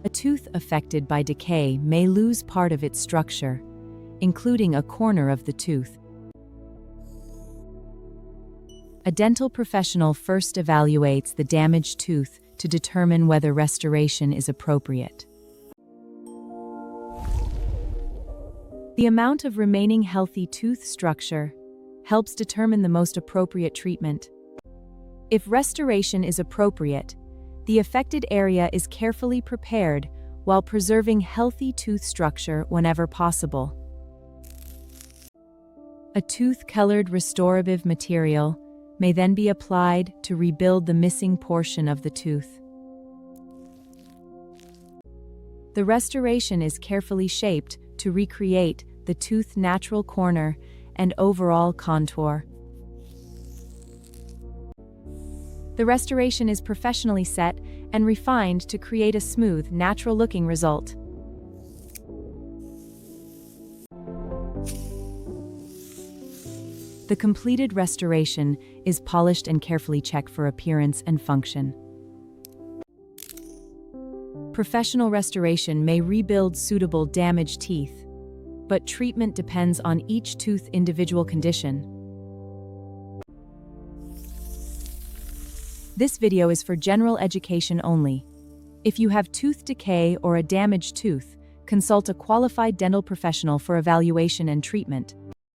A tooth affected by decay may lose part of its structure, including a corner of the tooth. A dental professional first evaluates the damaged tooth to determine whether restoration is appropriate. The amount of remaining healthy tooth structure helps determine the most appropriate treatment. If restoration is appropriate, the affected area is carefully prepared while preserving healthy tooth structure whenever possible. A tooth-colored restorative material may then be applied to rebuild the missing portion of the tooth. The restoration is carefully shaped to recreate the tooth's natural corner and overall contour. The restoration is professionally set and refined to create a smooth, natural-looking result. The completed restoration is polished and carefully checked for appearance and function. Professional restoration may rebuild suitable damaged teeth, but treatment depends on each tooth's individual condition. This video is for general education only. If you have tooth decay or a damaged tooth, consult a qualified dental professional for evaluation and treatment.